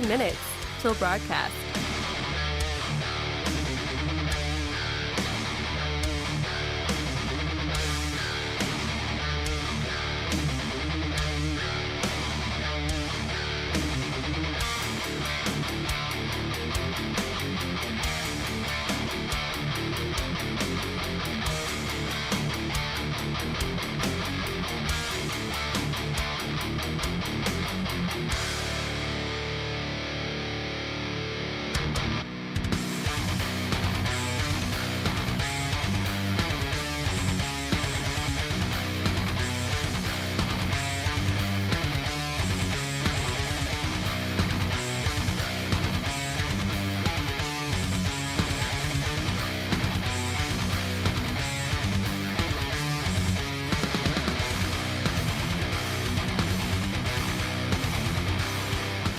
1 minute till broadcast.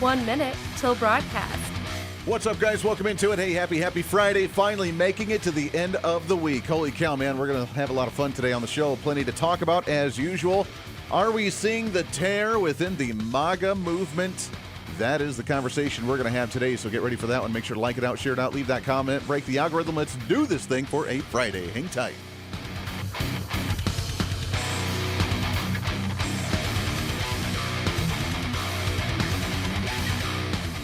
One minute till broadcast. What's up, guys? Welcome into it. Hey, happy Friday. Finally making it to the end of the week. Holy cow, man. We're going to have a lot of fun today on the show. Plenty to talk about, as usual. Are we seeing the tear within the MAGA movement? That is the conversation we're going to have today, so get ready for that one. Make sure to like it out, share it out, leave that comment, break the algorithm. Let's do this thing for a Friday. Hang tight.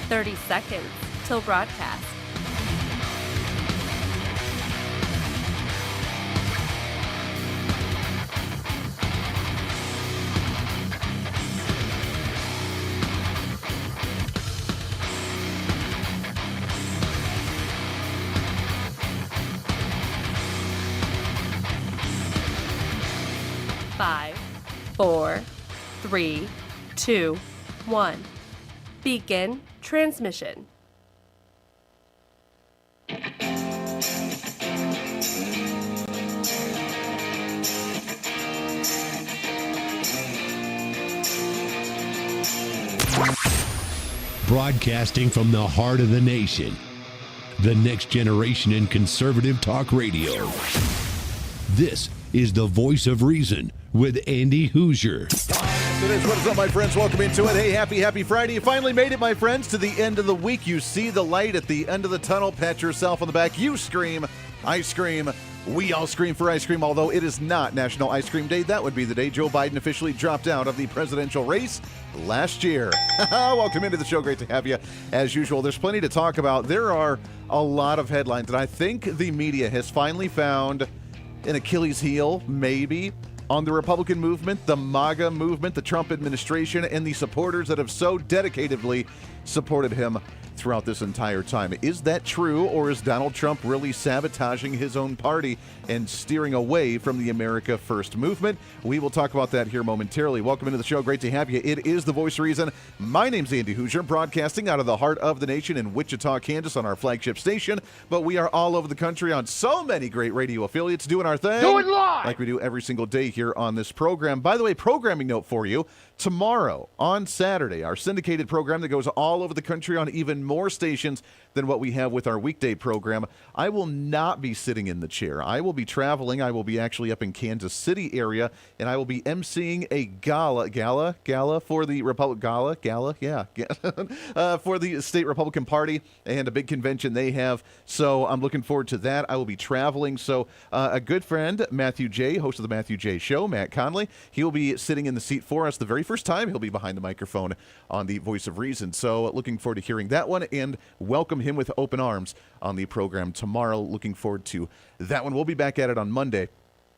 "30 seconds till broadcast. Five, 4, 3, 2, 1. Begin transmission. Broadcasting from the heart of the nation, the next generation in conservative talk radio. This is the Voice of Reason with Andy Hooser. It is. What is up, my friends? Welcome into it. Hey, happy Friday. You finally made it, my friends, to the end of the week. You see the light at the end of the tunnel. Pat yourself on the back. You scream. I scream. We all scream for ice cream, although it is not National Ice Cream Day. That would be the day Joe Biden officially dropped out of the presidential race last year. Welcome into the show. Great to have you. As usual, there's plenty to talk about. There are a lot of headlines, and I think the media has finally found an Achilles heel, maybe, on the Republican movement, the MAGA movement, the Trump administration, and the supporters that have so dedicatedly supported him throughout this entire time. Is that true, or is Donald Trump really sabotaging his own party and steering away from the America First movement? We will talk about that here momentarily. Welcome into the show. Great to have you. It is The Voice of Reason. My name's Andy Hooser, broadcasting out of the heart of the nation in Wichita, Kansas on our flagship station, but we are all over the country on so many great radio affiliates doing our thing. Do it live! Like we do every single day here on this program. By the way, programming note for you. Tomorrow, on Saturday, our syndicated program that goes all over the country on even more stations than what we have with our weekday program. I will not be sitting in the chair. I will be traveling. I will be actually up in Kansas City area, and I will be emceeing a gala for the for the state Republican Party and a big convention they have. So I'm looking forward to that. I will be traveling. So a good friend, Matthew J., host of the Matthew J. Show, Matt Conley, he will be sitting in the seat for us the very first time. He'll be behind the microphone on the Voice of Reason. So looking forward to hearing that one and welcome him with open arms on the program tomorrow. Looking forward to that one. We'll be back at it on Monday,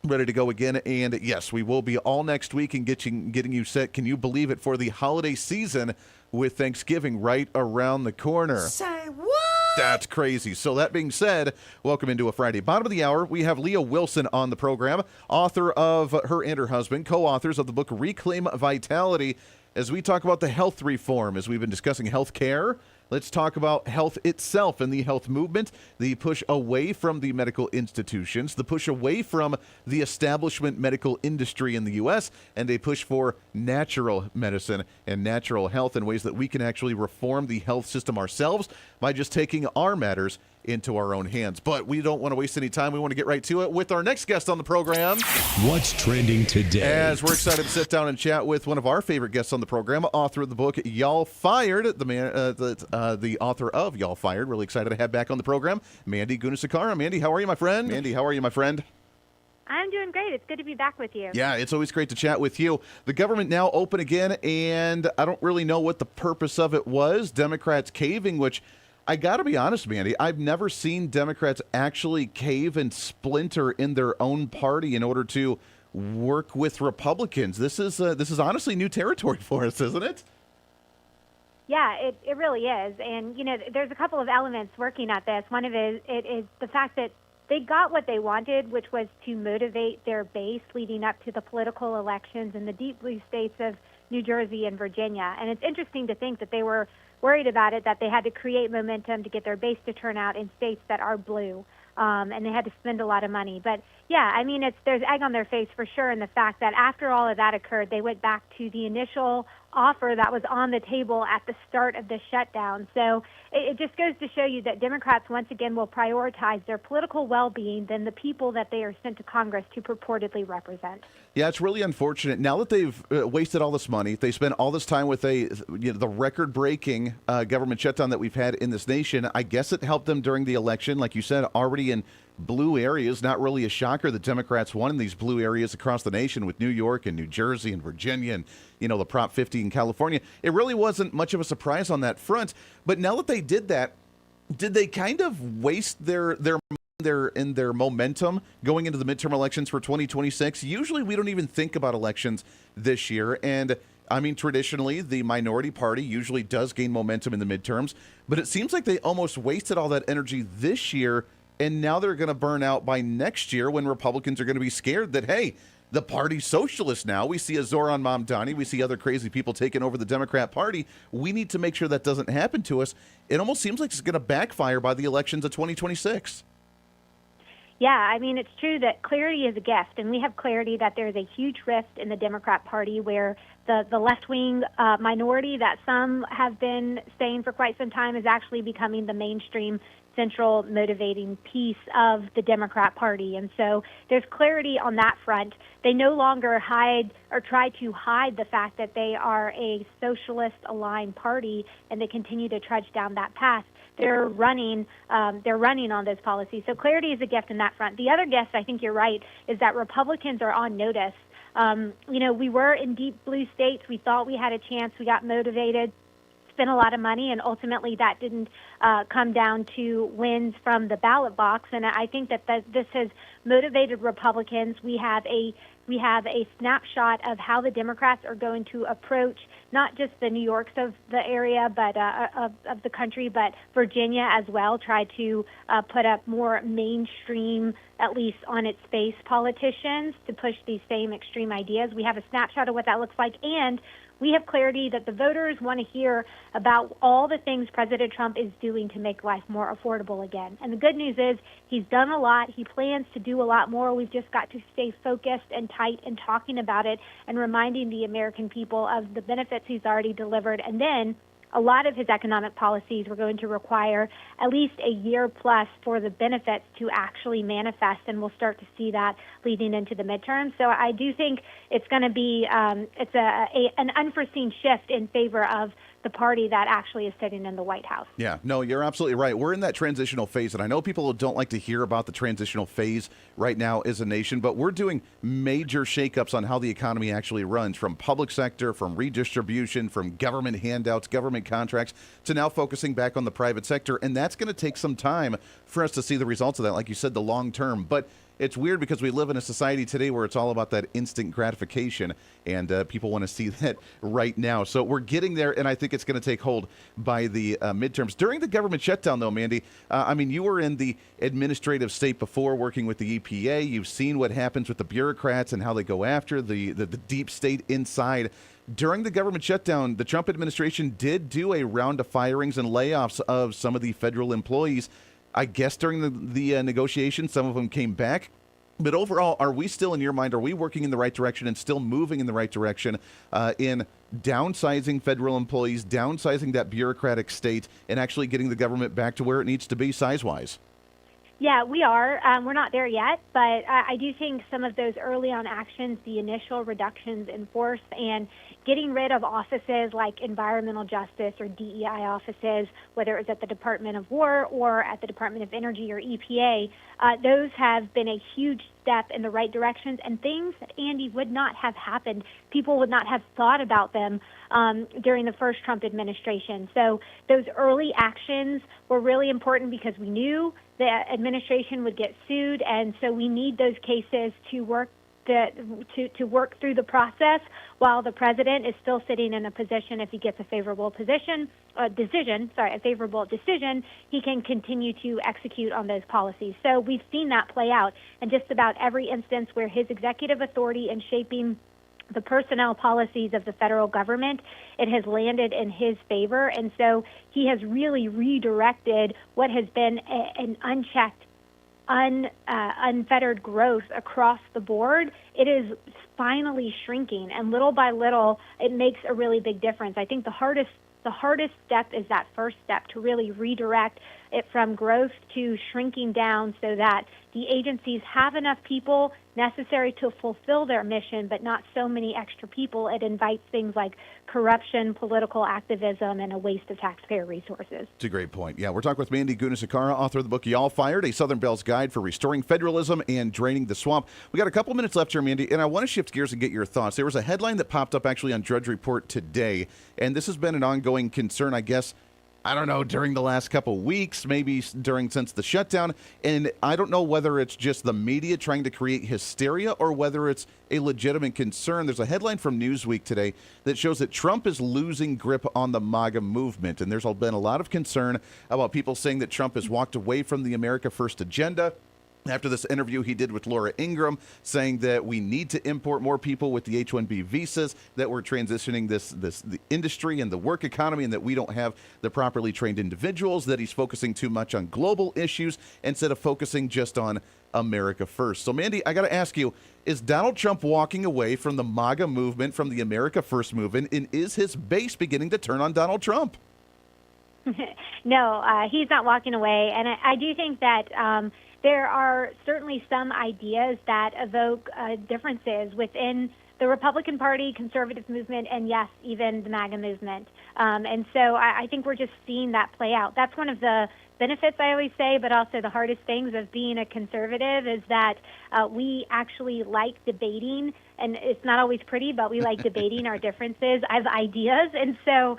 ready to go again. And yes, we will be all next week and getting you set. Can you believe it, for the holiday season with Thanksgiving right around the corner? Say what? That's crazy. So that being said, welcome into a Friday. Bottom of the hour, we have Leah Wilson on the program, author of her and her husband, co-authors of the book Reclaim Vitality, as we talk about the health reform, as we've been discussing health care. Let's talk about health itself and the health movement, the push away from the medical institutions, the push away from the establishment medical industry in the U.S., and a push for natural medicine and natural health in ways that we can actually reform the health system ourselves by just taking our matters into our own hands. But we don't want to waste any time. We want to get right to it with our next guest on the program. What's trending today? As we're excited to sit down and chat with one of our favorite guests on the program, author of the book Y'all Fired, the author of Y'all Fired. Really excited to have back on the program, Mandy Gunasekara. Mandy, how are you, my friend? I'm doing great. It's good to be back with you. Yeah, it's always great to chat with you. The government now open again, and I don't really know what the purpose of it was. Democrats caving, which I got to be honest, Mandy, I've never seen Democrats actually cave and splinter in their own party in order to work with Republicans. This is honestly new territory for us, isn't it? Yeah, it really is. And, there's a couple of elements working at this. One of it is the fact that they got what they wanted, which was to motivate their base leading up to the political elections in the deep blue states of New Jersey and Virginia. And it's interesting to think that they were worried about it, that they had to create momentum to get their base to turn out in states that are blue, and they had to spend a lot of money. But, yeah, I mean, there's egg on their face for sure in the fact that after all of that occurred, they went back to the initial offer that was on the table at the start of the shutdown. So it just goes to show you that Democrats once again will prioritize their political well-being than the people that they are sent to Congress to purportedly represent. Yeah, it's really unfortunate. Now that they've wasted all this money, they spent all this time with the record-breaking government shutdown that we've had in this nation. I guess it helped them during the election, like you said, already in blue areas. Not really a shocker that Democrats won in these blue areas across the nation with New York and New Jersey and Virginia and, the Prop 50 in California. It really wasn't much of a surprise on that front. But now that they did that, did they kind of waste their momentum going into the midterm elections for 2026? Usually we don't even think about elections this year. And I mean, traditionally, the minority party usually does gain momentum in the midterms. But it seems like they almost wasted all that energy this year. And now they're going to burn out by next year when Republicans are going to be scared that, hey, the party's socialist now. We see a Zoran Mamdani. We see other crazy people taking over the Democrat Party. We need to make sure that doesn't happen to us. It almost seems like it's going to backfire by the elections of 2026. Yeah, I mean, it's true that clarity is a gift, and we have clarity that there's a huge rift in the Democrat Party where the left-wing minority that some have been saying for quite some time is actually becoming the mainstream central motivating piece of the Democrat Party. And so there's clarity on that front. They no longer hide or try to hide the fact that they are a socialist-aligned party, and they continue to trudge down that path. They're running on those policies. So clarity is a gift in that front. The other gift, I think you're right, is that Republicans are on notice. We were in deep blue states. We thought we had a chance. We got motivated, spent a lot of money, and ultimately that didn't come down to wins from the ballot box. And I think that this has motivated Republicans. We have a snapshot of how the Democrats are going to approach not just the New Yorks of the area, but of the country, but Virginia as well. Try to put up more mainstream, at least on its face, politicians to push these same extreme ideas. We have a snapshot of what that looks like, and we have clarity that the voters want to hear about all the things President Trump is doing to make life more affordable again. And the good news is he's done a lot. He plans to do a lot more. We've just got to stay focused and tight in talking about it and reminding the American people of the benefits he's already delivered. And then a lot of his economic policies were going to require at least a year plus for the benefits to actually manifest, and we'll start to see that leading into the midterm. So I do think it's going to be an unforeseen shift in favor of the party that actually is sitting in the White House. Yeah, no, you're absolutely right. We're in that transitional phase, and I know people don't like to hear about the transitional phase right now as a nation, but we're doing major shakeups on how the economy actually runs, from public sector, from redistribution, from government handouts, government contracts, to now focusing back on the private sector, and that's going to take some time for us to see the results of that, like you said, the long term. But it's weird because we live in a society today where it's all about that instant gratification, and people want to see that right now. So we're getting there, and I think it's going to take hold by the midterms. During the government shutdown, though, Mandy, you were in the administrative state before working with the EPA. You've seen what happens with the bureaucrats and how they go after the deep state inside. During the government shutdown, the Trump administration did do a round of firings and layoffs of some of the federal employees. I guess during the negotiations, some of them came back. But overall, are we still, in your mind, are we working in the right direction and still moving in the right direction in downsizing federal employees, downsizing that bureaucratic state, and actually getting the government back to where it needs to be size-wise? Yeah, we are. We're not there yet, but I do think some of those early on actions, the initial reductions in force and getting rid of offices like environmental justice or DEI offices, whether it was at the Department of War or at the Department of Energy or EPA, those have been a huge step in the right directions, and things that, Andy, would not have happened. People would not have thought about them during the first Trump administration. So those early actions were really important because we knew the administration would get sued, and so we need those cases to work to work through the process while the president is still sitting in a position. If he gets a favorable decision, he can continue to execute on those policies. So we've seen that play out in just about every instance where his executive authority in shaping the personnel policies of the federal government, it has landed in his favor. And so he has really redirected what has been an unchecked, unfettered growth across the board. It is finally shrinking, and little by little, it makes a really big difference. I think the hardest step is that first step, to really redirect it from growth to shrinking down so that the agencies have enough people necessary to fulfill their mission, but not so many extra people. It invites things like corruption, political activism, and a waste of taxpayer resources. It's a great point. Yeah, we're talking with Mandy Gunasekara, author of the book Y'all Fired, a Southern Belle's Guide for Restoring Federalism and Draining the Swamp. We got a couple minutes left here, Mandy, and I want to shift gears and get your thoughts. There was a headline that popped up actually on Drudge Report today, and this has been an ongoing concern, I guess, I don't know, during the last couple weeks, maybe since the shutdown. And I don't know whether it's just the media trying to create hysteria or whether it's a legitimate concern. There's a headline from Newsweek today that shows that Trump is losing grip on the MAGA movement. And there's been a lot of concern about people saying that Trump has walked away from the America First agenda. After this interview he did with Laura Ingraham, saying that we need to import more people with the H-1B visas, that we're transitioning the industry and the work economy, and that we don't have the properly trained individuals, that he's focusing too much on global issues instead of focusing just on America First. So, Mandy, I got to ask you, is Donald Trump walking away from the MAGA movement, from the America First movement, and is his base beginning to turn on Donald Trump? No, he's not walking away. And I do think that there are certainly some ideas that evoke differences within the Republican Party, conservative movement, and yes, even the MAGA movement. And so I think we're just seeing that play out. That's one of the benefits, I always say, but also the hardest things of being a conservative is that we actually like debating, and it's not always pretty, but we like debating our differences as ideas. And so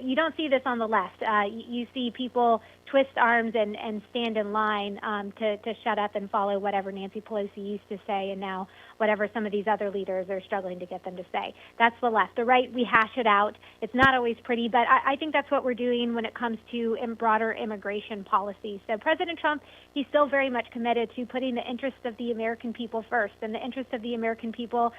you don't see this on the left. You see people twist arms and stand in line to shut up and follow whatever Nancy Pelosi used to say, and now whatever some of these other leaders are struggling to get them to say. That's the left. The right, we hash it out. It's not always pretty, but I think that's what we're doing when it comes to broader immigration policy. So President Trump, he's still very much committed to putting the interests of the American people first, and the interests of the American people,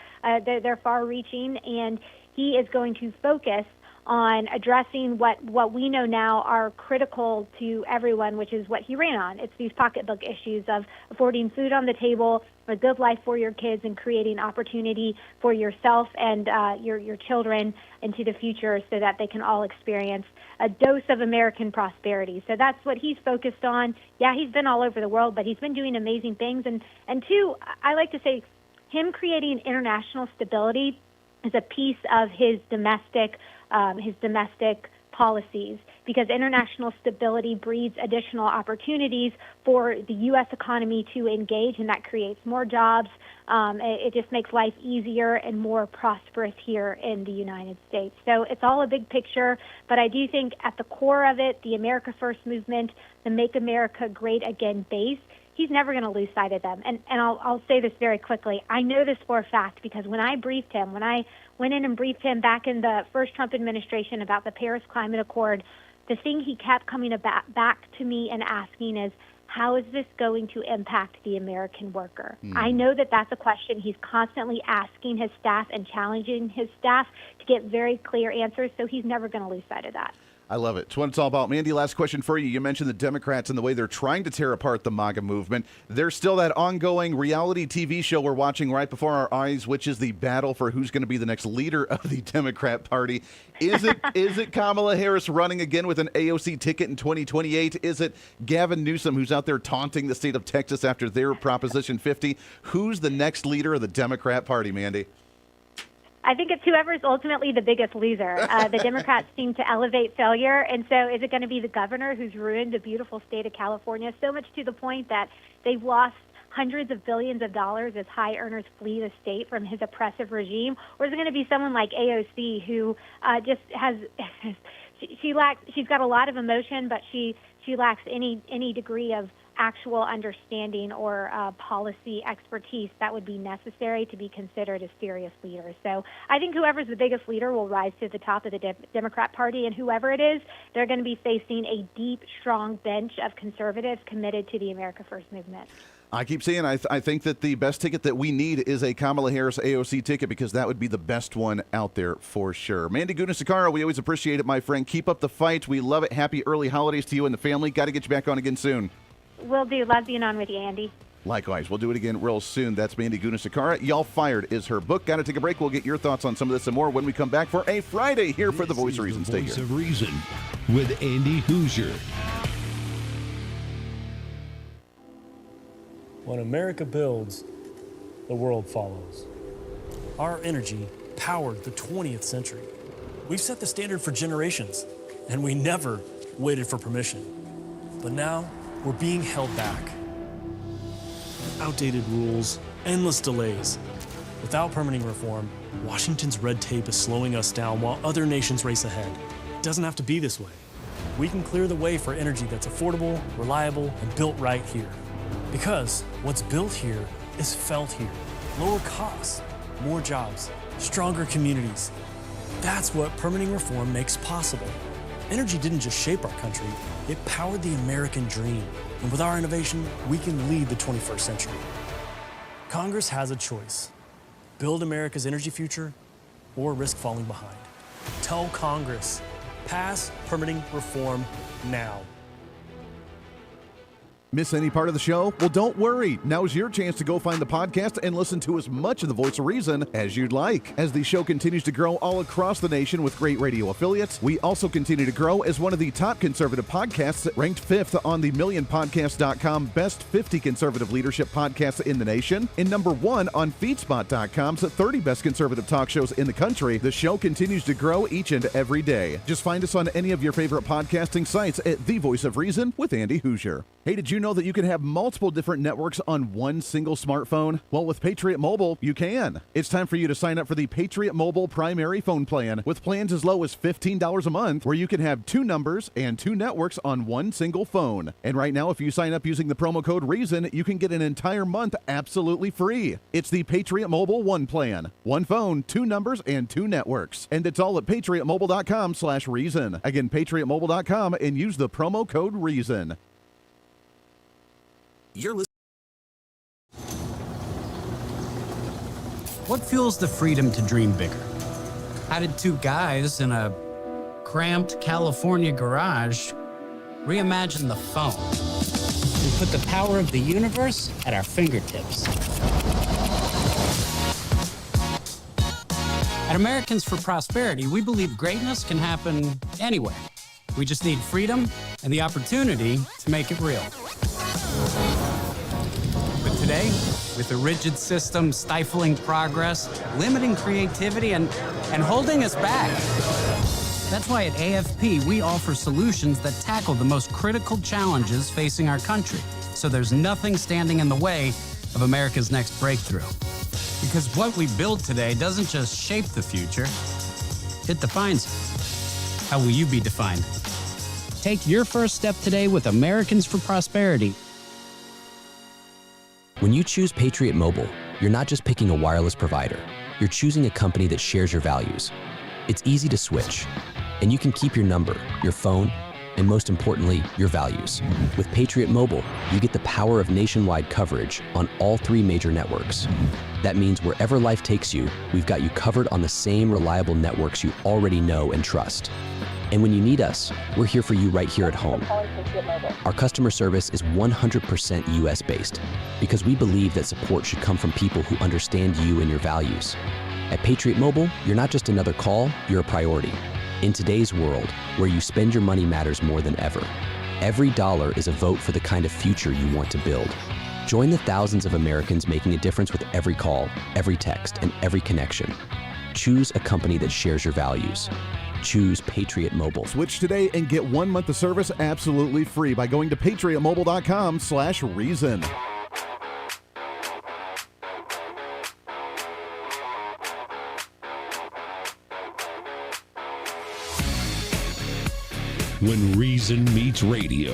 they're far-reaching, and he is going to focus on addressing what we know now are critical to everyone, which is what he ran on. It's these pocketbook issues of affording food on the table, a good life for your kids, and creating opportunity for yourself and your children into the future so that they can all experience a dose of American prosperity. So that's what he's focused on. Yeah, he's been all over the world, but he's been doing amazing things. And two, I like to say him creating international stability is a piece of his domestic policies, because international stability breeds additional opportunities for the U.S. economy to engage, and that creates more jobs. It just makes life easier and more prosperous here in the United States. So it's all a big picture, but I do think at the core of it, the America First movement, the Make America Great Again base, he's never going to lose sight of them. And I'll say this very quickly. I know this for a fact because when I briefed him, when I went in and briefed him back in the first Trump administration about the Paris Climate Accord, the thing he kept coming back to me and asking is, how is this going to impact the American worker? I know that that's a question he's constantly asking his staff and challenging his staff to get very clear answers, so he's never going to lose sight of that. I love it. It's what it's all about. Mandy, last question for you. You mentioned the Democrats and the way they're trying to tear apart the MAGA movement. There's still that ongoing reality TV show we're watching right before our eyes, which is the battle for who's going to be the next leader of the Democrat Party. Is it Kamala Harris running again with an AOC ticket in 2028? Is it Gavin Newsom, who's out there taunting the state of Texas after their Proposition 50? Who's the next leader of the Democrat Party, Mandy? I think it's whoever's ultimately the biggest loser. The Democrats seem to elevate failure, and so is it going to be the governor who's ruined the beautiful state of California, so much to the point that they've lost hundreds of billions of dollars as high earners flee the state from his oppressive regime? Or is it going to be someone like AOC who just has she's got a lot of emotion, but she lacks any degree of actual understanding or policy expertise that would be necessary to be considered a serious leader. So I think whoever's the biggest leader will rise to the top of the Democrat Party, and whoever it is, they're going to be facing a deep, strong bench of conservatives committed to the America First movement. I keep saying I think that the best ticket that we need is a Kamala Harris AOC ticket, because that would be the best one out there for sure. Mandy Gunasekara, we always appreciate it, my friend. Keep up the fight. We love it. Happy early holidays to you and the family. Got to get you back on again soon. Will do. Love being on with you, Andy. Likewise. We'll do it again real soon. That's Mandy Gunasekara. Y'all Fired is her book. Got to take a break. We'll get your thoughts on some of this and more when we come back for a Friday here for The Voice of Reason. Stay here. Voice of Reason with Andy Hooser. When America builds, the world follows. Our energy powered the 20th century. We've set the standard for generations, and we never waited for permission. But now, we're being held back. Outdated rules, endless delays. Without permitting reform, Washington's red tape is slowing us down while other nations race ahead. It doesn't have to be this way. We can clear the way for energy that's affordable, reliable, and built right here. Because what's built here is felt here. Lower costs, more jobs, stronger communities. That's what permitting reform makes possible. Energy didn't just shape our country, it powered the American dream. And with our innovation, we can lead the 21st century. Congress has a choice. Build America's energy future or risk falling behind. Tell Congress, pass permitting reform now. Miss any part of the show? Well, don't worry. Now's your chance to go find the podcast and listen to as much of The Voice of Reason as you'd like. As the show continues to grow all across the nation with great radio affiliates, we also continue to grow as one of the top conservative podcasts, ranked 5th on the MillionPodcast.com Best 50 Conservative Leadership Podcasts in the nation, and number 1 on FeedSpot.com's 30 Best Conservative Talk Shows in the country. The show continues to grow each and every day. Just find us on any of your favorite podcasting sites at The Voice of Reason with Andy Hooser. Hey, did you know that you can have multiple different networks on one single smartphone? Well, with Patriot Mobile, you can. It's time for you to sign up for the Patriot Mobile primary phone plan with plans as low as $15 a month, where you can have 2 numbers and 2 networks on one single phone. And right now, if you sign up using the promo code REASON, you can get an entire month absolutely free. It's the Patriot Mobile One plan. 1 phone, 2 numbers, and 2 networks. And it's all at patriotmobile.com/reason. Again, patriotmobile.com, and use the promo code REASON. You're listening. What fuels the freedom to dream bigger? How did 2 guys in a cramped California garage reimagine the phone and put the power of the universe at our fingertips? At Americans for Prosperity, we believe greatness can happen anywhere. We just need freedom and the opportunity to make it real. But today, with a rigid system stifling progress, limiting creativity, and holding us back. That's why at AFP, we offer solutions that tackle the most critical challenges facing our country, so there's nothing standing in the way of America's next breakthrough. Because what we build today doesn't just shape the future, it defines it. How will you be defined? Take your first step today with Americans for Prosperity. When you choose Patriot Mobile, you're not just picking a wireless provider. You're choosing a company that shares your values. It's easy to switch, and you can keep your number, your phone, and most importantly, your values. With Patriot Mobile, you get the power of nationwide coverage on all 3 major networks. That means wherever life takes you, we've got you covered on the same reliable networks you already know and trust. And when you need us, we're here for you right here at home. Our customer service is 100% US based because we believe that support should come from people who understand you and your values. At Patriot Mobile, you're not just another call, you're a priority. In today's world, where you spend your money matters more than ever, every dollar is a vote for the kind of future you want to build. Join the thousands of Americans making a difference with every call, every text, and every connection. Choose a company that shares your values. Choose Patriot Mobile. Switch today and get 1 month of service absolutely free by going to patriotmobile.com/reason. When reason meets radio.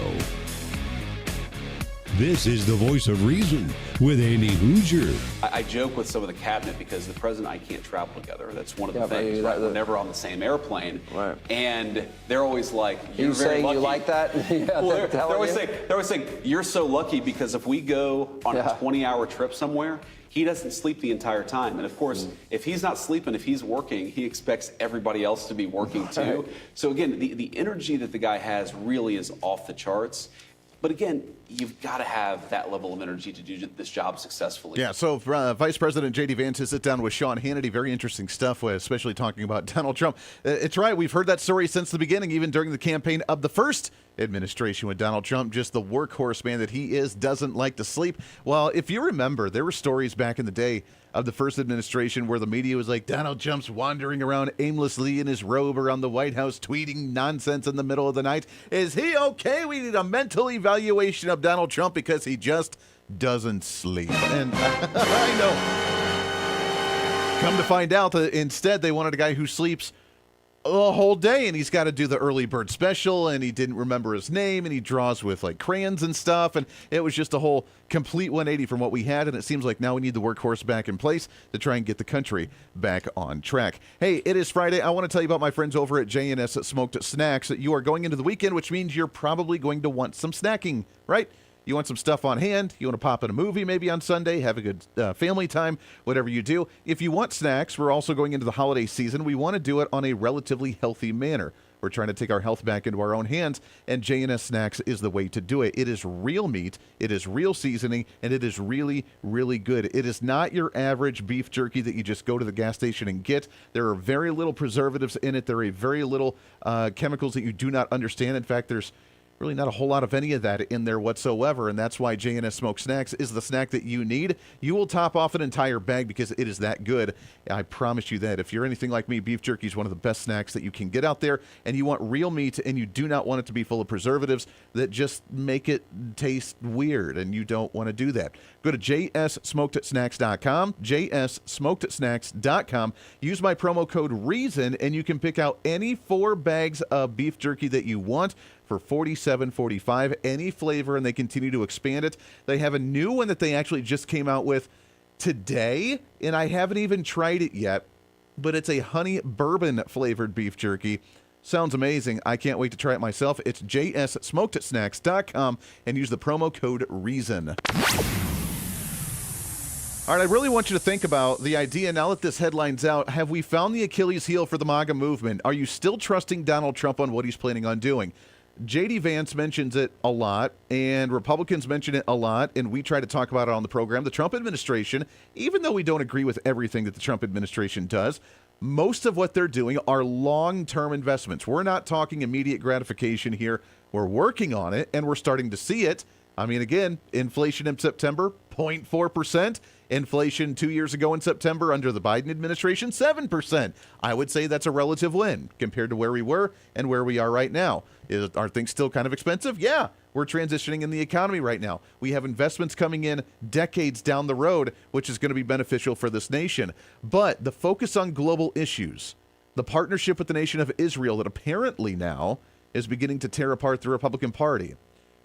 This is the voice of reason with Andy Hooser. I joke with some of the cabinet because the president and I can't travel together. That's one of the things. Right? We're never on the same airplane. Right. And they're always like, "You're you very saying lucky." You like that? Yeah, well, they're always saying, "You're so lucky because if we go on a 20-hour trip somewhere, he doesn't sleep the entire time. And of course, if he's not sleeping, if he's working, he expects everybody else to be working too." Right. So again, the energy that the guy has really is off the charts. But again, you've got to have that level of energy to do this job successfully. Yeah, so Vice President J.D. Vance to sit down with Sean Hannity. Very interesting stuff, especially talking about Donald Trump. It's right. We've heard that story since the beginning, even during the campaign of the first administration with Donald Trump. Just the workhorse man that he is, doesn't like to sleep. Well, if you remember, there were stories back in the day of the first administration where the media was like, Donald Trump's wandering around aimlessly in his robe around the White House tweeting nonsense in the middle of the night. Is he okay? We need a mental evaluation of Donald Trump because he just doesn't sleep. And I know. Come to find out that instead they wanted a guy who sleeps a whole day, and he's got to do the early bird special, and he didn't remember his name, and he draws with like crayons and stuff, and it was just a whole complete 180 from what we had, and it seems like now we need the workhorse back in place to try and get the country back on track. Hey, it is Friday. I want to tell you about my friends over at J&S Smoked Snacks. You are going into the weekend, which means you're probably going to want some snacking, right? You want some stuff on hand. You want to pop in a movie maybe on Sunday, have a good family time, whatever you do. If you want snacks, we're also going into the holiday season. We want to do it on a relatively healthy manner. We're trying to take our health back into our own hands, and J&S Snacks is the way to do it. It is real meat, it is real seasoning, and it is really, really good. It is not your average beef jerky that you just go to the gas station and get. There are very little preservatives in it. There are very little chemicals that you do not understand. In fact, there's really not a whole lot of any of that in there whatsoever, and that's why J&S Smoked Snacks is the snack that you need. You will top off an entire bag because it is that good. I promise you that. If you're anything like me, beef jerky is one of the best snacks that you can get out there, and you want real meat, and you do not want it to be full of preservatives that just make it taste weird, and you don't want to do that. Go to jssmokedsnacks.com, jssmokedsnacks.com. Use my promo code REASON, and you can pick out any 4 bags of beef jerky that you want for $47.45, any flavor, and they continue to expand it. They have a new one that they actually just came out with today, and I haven't even tried it yet, but it's a honey bourbon flavored beef jerky. Sounds amazing. I can't wait to try it myself. It's jssmokedsnacks.com and use the promo code REASON. All right, I really want you to think about the idea, now that this headline's out, have we found the Achilles heel for the MAGA movement? Are you still trusting Donald Trump on what he's planning on doing? J.D. Vance mentions it a lot, and Republicans mention it a lot, and we try to talk about it on the program. The Trump administration, even though we don't agree with everything that the Trump administration does, most of what they're doing are long-term investments. We're not talking immediate gratification here. We're working on it, and we're starting to see it. I mean, again, inflation in September, 0.4%. Inflation 2 years ago in September under the Biden administration, 7%. I would say that's a relative win compared to where we were and where we are right now. Are things still kind of expensive? Yeah, we're transitioning in the economy right now. We have investments coming in decades down the road, which is going to be beneficial for this nation. But the focus on global issues, the partnership with the nation of Israel that apparently now is beginning to tear apart the Republican Party.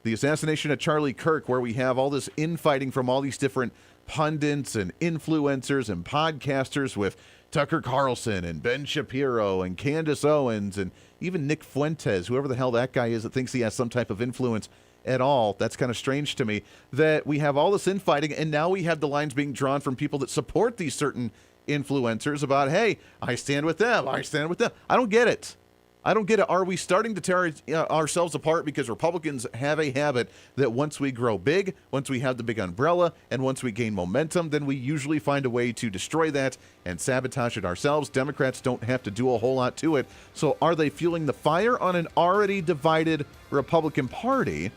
The assassination of Charlie Kirk, where we have all this infighting from all these different pundits and influencers and podcasters with Tucker Carlson and Ben Shapiro and Candace Owens and even Nick Fuentes, whoever the hell that guy is that thinks he has some type of influence at all. That's kind of strange to me that we have all this infighting, and now we have the lines being drawn from people that support these certain influencers about, hey, I stand with them, I stand with them. I don't get it. I don't get it. Are we starting to tear ourselves apart because Republicans have a habit that once we grow big, once we have the big umbrella, and once we gain momentum, then we usually find a way to destroy that and sabotage it ourselves. Democrats don't have to do a whole lot to it. So are they fueling the fire on an already divided Republican Party,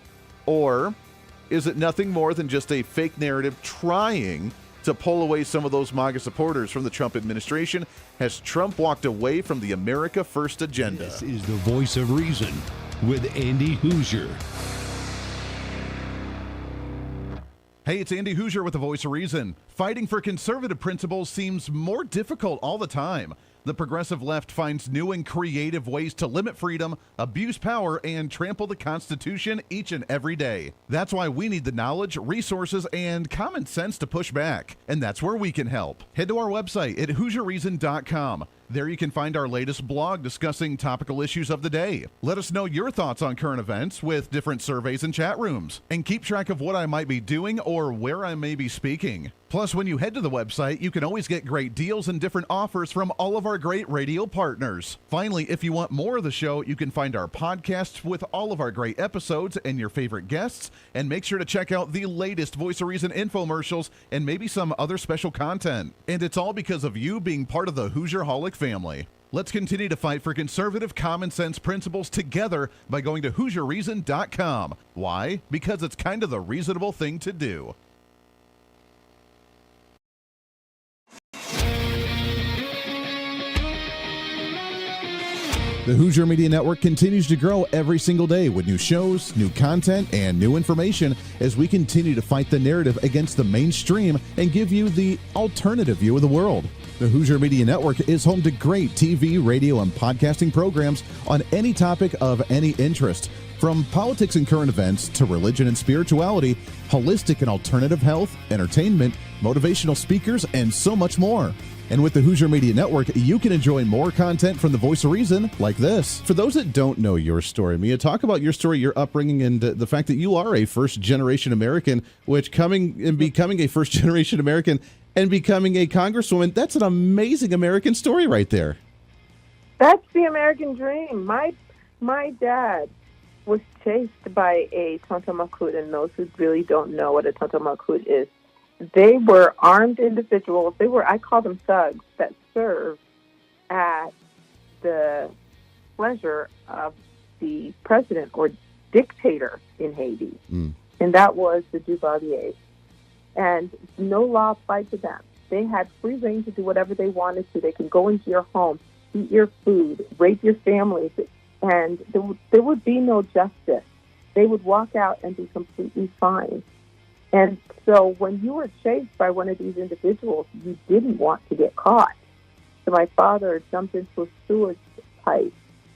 or is it nothing more than just a fake narrative trying to pull away some of those MAGA supporters from the Trump administration? Has Trump walked away from the America First agenda? This is the Voice of Reason with Andy Hooser. Hey, it's Andy Hooser with the Voice of Reason. Fighting for conservative principles seems more difficult all the time. The progressive left finds new and creative ways to limit freedom, abuse power, and trample the Constitution each and every day. That's why we need the knowledge, resources, and common sense to push back. And that's where we can help. Head to our website at HooserReason.com. There you can find our latest blog discussing topical issues of the day. Let us know your thoughts on current events with different surveys and chat rooms. And keep track of what I might be doing or where I may be speaking. Plus, when you head to the website, you can always get great deals and different offers from all of our great radio partners. Finally, if you want more of the show, you can find our podcasts with all of our great episodes and your favorite guests. And make sure to check out the latest Voice of Reason infomercials and maybe some other special content. And it's all because of you being part of the Hoosier-holic family. Let's continue to fight for conservative common sense principles together by going to HooserReason.com. Why? Because it's kind of the reasonable thing to do. The Hoosier Media Network continues to grow every single day with new shows, new content, and new information as we continue to fight the narrative against the mainstream and give you the alternative view of the world. The Hoosier Media Network is home to great TV, radio, and podcasting programs on any topic of any interest. From politics and current events to religion and spirituality, holistic and alternative health, entertainment, motivational speakers, and so much more. And with the Hoosier Media Network, you can enjoy more content from the Voice of Reason like this. For those that don't know your story, Mia, talk about your story, your upbringing, and the fact that you are a first-generation American, which becoming a first-generation American and becoming a congresswoman, that's an amazing American story right there. That's the American dream. My dad was chased by a Tonto Macoute, and those who really don't know what a Tonto Macoute is, they were armed individuals. I call them thugs that served at the pleasure of the president or dictator in Haiti. And that was the Duvaliers. And no law applied to them. They had free reign to do whatever they wanted to. They could go into your home, eat your food, rape your families, and there would be no justice. They would walk out and be completely fine. And so when you were chased by one of these individuals, you didn't want to get caught. So my father jumped into a sewage pipe,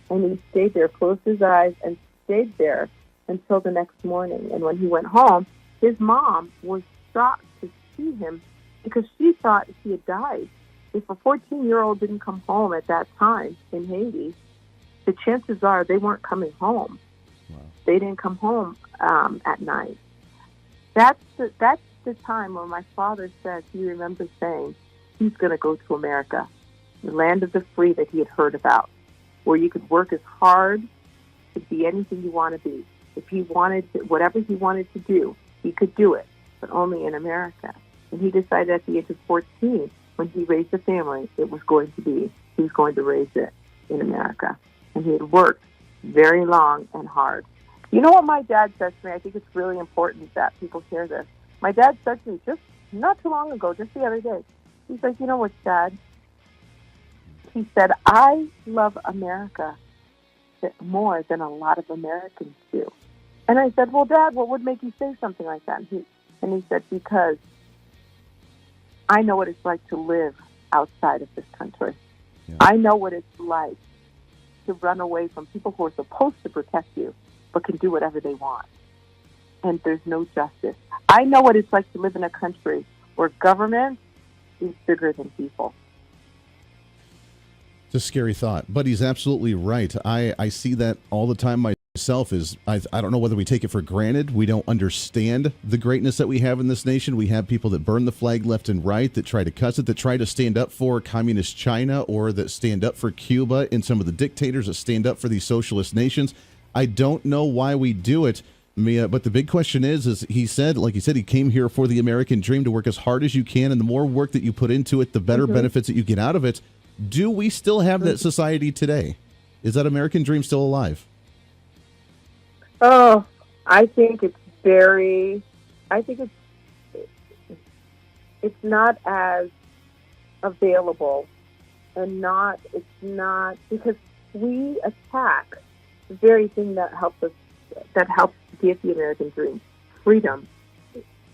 and he stayed there, closed his eyes, and stayed there until the next morning. And when he went home, his mom was shocked to see him because she thought he had died. If a 14-year-old didn't come home at that time in Haiti, the chances are they weren't coming home. Wow. They didn't come home at night. That's the time when my father said he remembers saying he's going to go to America, the land of the free that he had heard about, where you could work as hard to be anything you want to be. If he wanted to, whatever he wanted to do, he could do it, but only in America. And he decided at the age of 14, when he raised a family, he was going to raise it in America. And he had worked very long and hard. You know what my dad said to me? I think it's really important that people hear this. My dad said to me just not too long ago, just the other day, he's like, you know what, Dad? He said, I love America more than a lot of Americans do. And I said, well, Dad, what would make you say something like that? And he said, because I know what it's like to live outside of this country. Yeah. I know what it's like to run away from people who are supposed to protect you, but can do whatever they want. And there's no justice. I know what it's like to live in a country where government is bigger than people. It's a scary thought, but he's absolutely right. I see that all the time myself. Itself is, I don't know whether we take it for granted. We don't understand the greatness that we have in this nation. We have people that burn the flag left and right, that try to cuss it, that try to stand up for communist China, or that stand up for Cuba, and some of the dictators that stand up for these socialist nations. I don't know why we do it, Mia, but the big question is he said, like he said, he came here for the American dream, to work as hard as you can, and the more work that you put into it, the better benefits that you get out of it. Do we still have that society today? Is that American dream still alive? Oh, I think it's not as available, and it's not because we attack the very thing that helps give the American dream, freedom.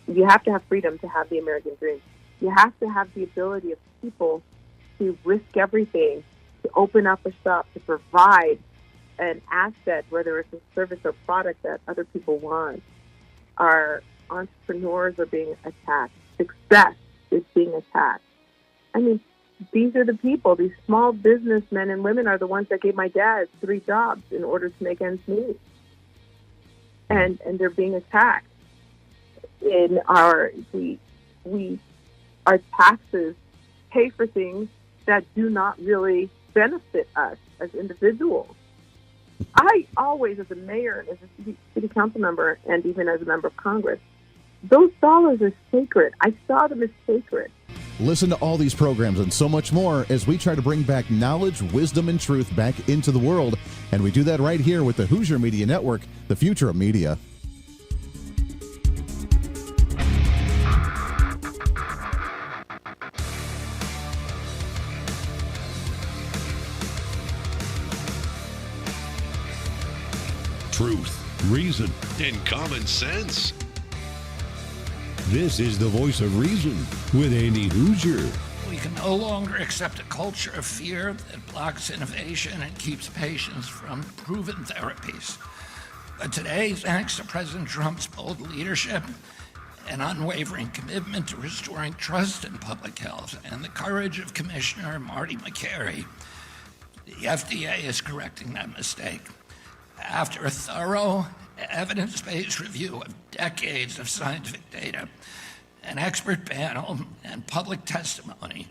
You have to have freedom to have the American dream. You have to have the ability of people to risk everything, to open up a shop, to provide an asset, whether it's a service or product that other people want. Our entrepreneurs are being attacked. Success is being attacked. I mean, these are the people, these small businessmen and women are the ones that gave my dad 3 jobs in order to make ends meet. And they're being attacked. Our taxes pay for things that do not really benefit us as individuals. I always, as a mayor, as a city council member, and even as a member of Congress, those dollars are sacred. I saw them as sacred. Listen to all these programs and so much more as we try to bring back knowledge, wisdom, and truth back into the world. And we do that right here with the Hooser Media Network, the future of media. Truth, reason, and common sense. This is the voice of reason with Andy Hooser. We can no longer accept a culture of fear that blocks innovation and keeps patients from proven therapies. But today, thanks to President Trump's bold leadership and unwavering commitment to restoring trust in public health and the courage of Commissioner Marty McCary, the FDA is correcting that mistake. After a thorough, evidence-based review of decades of scientific data, an expert panel, and public testimony,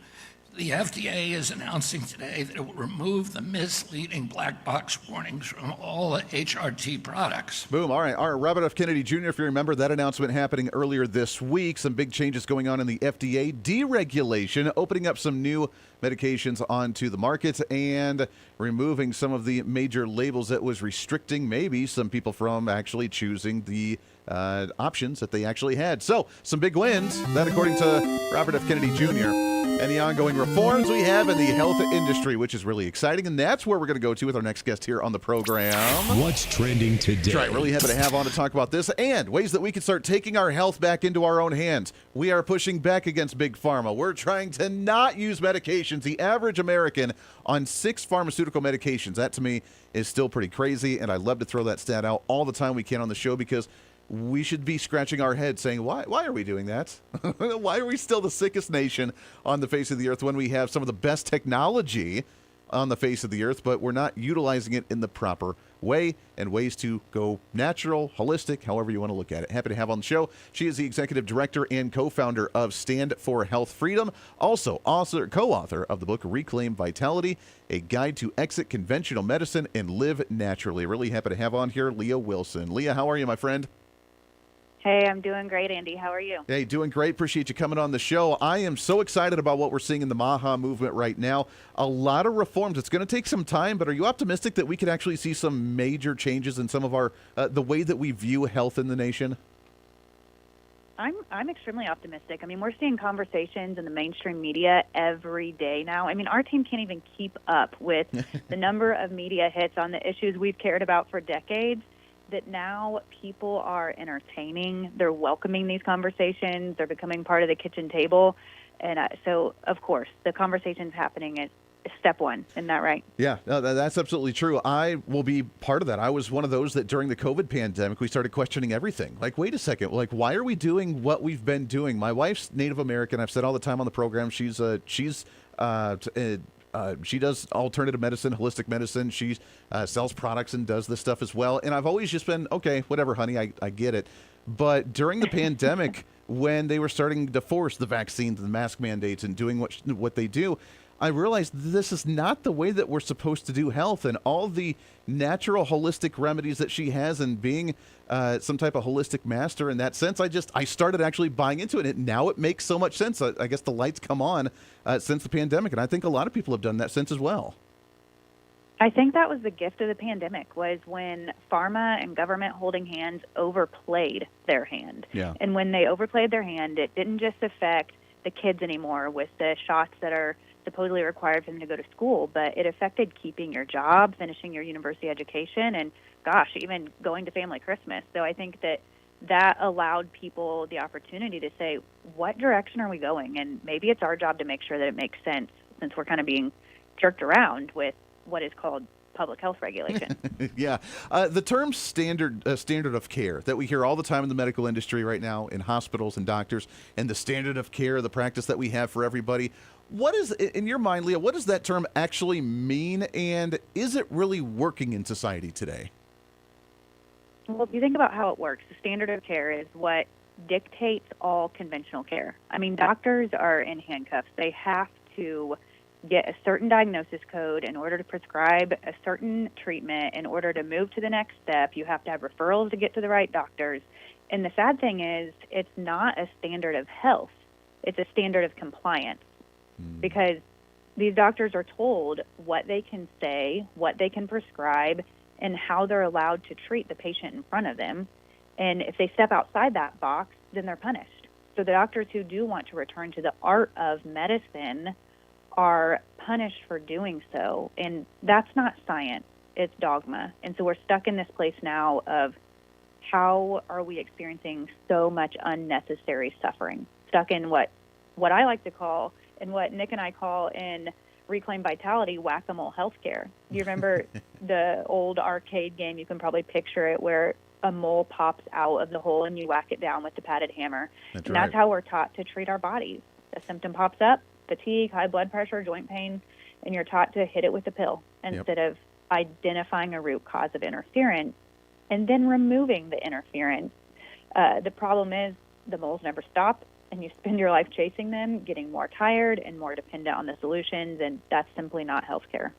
the FDA is announcing today that it will remove the misleading black box warnings from all HRT products. Boom. All right. Robert F. Kennedy Jr., if you remember that announcement happening earlier this week, some big changes going on in the FDA, deregulation, opening up some new medications onto the market and removing some of the major labels that was restricting maybe some people from actually choosing the options that they actually had. So some big wins, that according to Robert F. Kennedy Jr., and the ongoing reforms we have in the health industry, which is really exciting. And that's where we're going to go to with our next guest here on the program. What's trending today? That's right. Really happy to have on to talk about this and ways that we can start taking our health back into our own hands. We are pushing back against Big Pharma. We're trying to not use medications. The average American on 6 pharmaceutical medications. That, to me, is still pretty crazy. And I love to throw that stat out all the time we can on the show because we should be scratching our head saying, why are we doing that? Why are we still the sickest nation on the face of the earth when we have some of the best technology on the face of the earth, but we're not utilizing it in the proper way and ways to go natural, holistic, however you want to look at it. Happy to have on the show. She is the executive director and co-founder of Stand for Health Freedom, also co-author of the book Reclaim Vitality, a guide to exit conventional medicine and live naturally. Really happy to have on here Leah Wilson. Leah, how are you, my friend? Hey, I'm doing great, Andy. How are you? Hey, doing great. Appreciate you coming on the show. I am so excited about what we're seeing in the MAHA movement right now. A lot of reforms. It's going to take some time, but are you optimistic that we could actually see some major changes in some of our the way that we view health in the nation? I'm extremely optimistic. I mean, we're seeing conversations in the mainstream media every day now. I mean, our team can't even keep up with the number of media hits on the issues we've cared about for decades. That now people are entertaining, they're welcoming these conversations, they're becoming part of the kitchen table. And so, of course, the conversation's happening at step one. Isn't that right? Yeah, no, that's absolutely true. I will be part of that. I was one of those that during the COVID pandemic, we started questioning everything. Like, wait a second, like, why are we doing what we've been doing? My wife's Native American. I've said all the time on the program, she's She does alternative medicine, holistic medicine. She sells products and does this stuff as well. And I've always just been, okay, whatever, honey, I get it. But during the pandemic, when they were starting to force the vaccines and the mask mandates and doing what they do, I realized this is not the way that we're supposed to do health, and all the natural holistic remedies that she has, and being some type of holistic master in that sense, I started actually buying into it. And now it makes so much sense. I guess the lights come on since the pandemic, and I think a lot of people have done that since as well. I think that was the gift of the pandemic, was when pharma and government holding hands overplayed their hand. Yeah. And when they overplayed their hand, it didn't just affect the kids anymore with the shots that are supposedly required for them to go to school, but it affected keeping your job, finishing your university education, and gosh, even going to family Christmas. So I think that allowed people the opportunity to say, what direction are we going? And maybe it's our job to make sure that it makes sense, since we're kind of being jerked around with what is called public health regulation. Yeah. The term standard of care that we hear all the time in the medical industry right now, in hospitals and doctors, and the standard of care, the practice that we have for everybody. What is, in your mind, Leah, what does that term actually mean, and is it really working in society today? Well, if you think about how it works, the standard of care is what dictates all conventional care. I mean, doctors are in handcuffs. They have to get a certain diagnosis code in order to prescribe a certain treatment. In order to move to the next step, you have to have referrals to get to the right doctors. And the sad thing is, it's not a standard of health. It's a standard of compliance. Because these doctors are told what they can say, what they can prescribe, and how they're allowed to treat the patient in front of them. And if they step outside that box, then they're punished. So the doctors who do want to return to the art of medicine are punished for doing so. And that's not science, it's dogma. And so we're stuck in this place now of, how are we experiencing so much unnecessary suffering? Stuck in what I like to call, and what Nick and I call in Reclaim Vitality, whack-a-mole healthcare. Do you remember the old arcade game? You can probably picture it, where a mole pops out of the hole and you whack it down with the padded hammer. That's how we're taught to treat our bodies. A symptom pops up, fatigue, high blood pressure, joint pain, and you're taught to hit it with a pill instead of identifying a root cause of interference and then removing the interference. The problem is the moles never stop, and you spend your life chasing them, getting more tired and more dependent on the solutions, and that's simply not healthcare.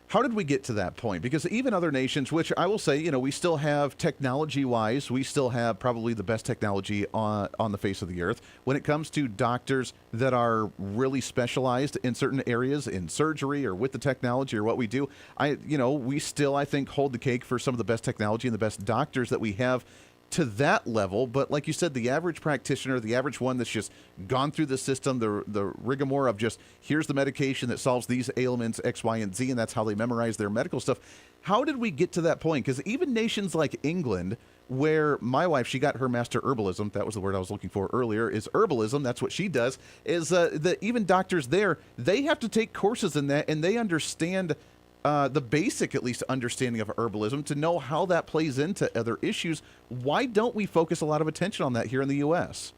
How did we get to that point? Because even other nations, which I will say, we still have technology-wise, we still have probably the best technology on the face of the earth. When it comes to doctors that are really specialized in certain areas, in surgery or with the technology or what we do, we still, I think, hold the cake for some of the best technology and the best doctors that we have to that level. But like you said, the average practitioner, the average one that's just gone through the system, the rigmarole of just, here's the medication that solves these ailments, X, Y, and Z, and that's how they memorize their medical stuff. How did we get to that point? Because even nations like England, where my wife, she got her master herbalism, that was the word I was looking for earlier, is herbalism, that's what she does, is that even doctors there, they have to take courses in that, and they understand the basic, at least, understanding of herbalism to know how that plays into other issues. Why don't we focus a lot of attention on that here in the U.S.?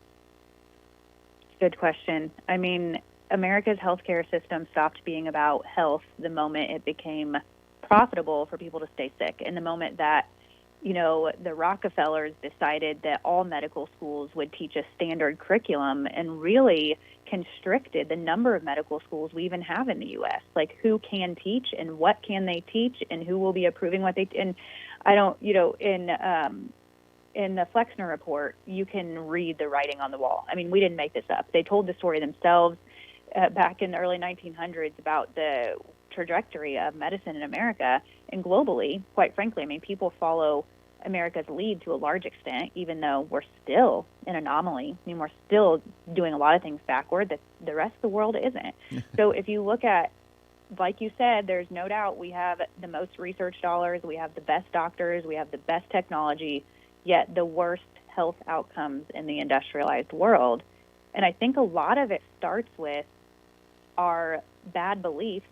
Good question. I mean, America's healthcare system stopped being about health the moment it became profitable for people to stay sick. And the moment that, the Rockefellers decided that all medical schools would teach a standard curriculum and really constricted the number of medical schools we even have in the U.S. Like, who can teach and what can they teach and who will be approving what they and I don't, in the Flexner report, you can read the writing on the wall. I mean, we didn't make this up. They told the story themselves back in the early 1900s about the trajectory of medicine in America and globally. Quite frankly, I mean, people follow America's lead to a large extent, even though we're still an anomaly. I mean, we're still doing a lot of things backward that the rest of the world isn't. So if you look at, like you said, there's no doubt we have the most research dollars, we have the best doctors, we have the best technology, yet the worst health outcomes in the industrialized world. And I think a lot of it starts with our bad beliefs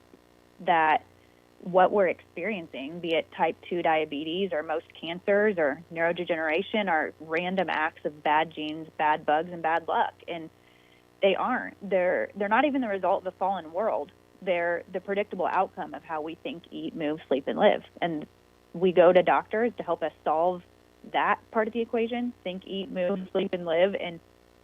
that what we're experiencing, be it type 2 diabetes or most cancers or neurodegeneration, are random acts of bad genes, bad bugs, and bad luck. And they aren't. They're not even the result of the fallen world. they're the predictable outcome of how we think, eat, move, sleep, and live. And we go to doctors to help us solve that part of the equation, think, eat, move, sleep, and live, and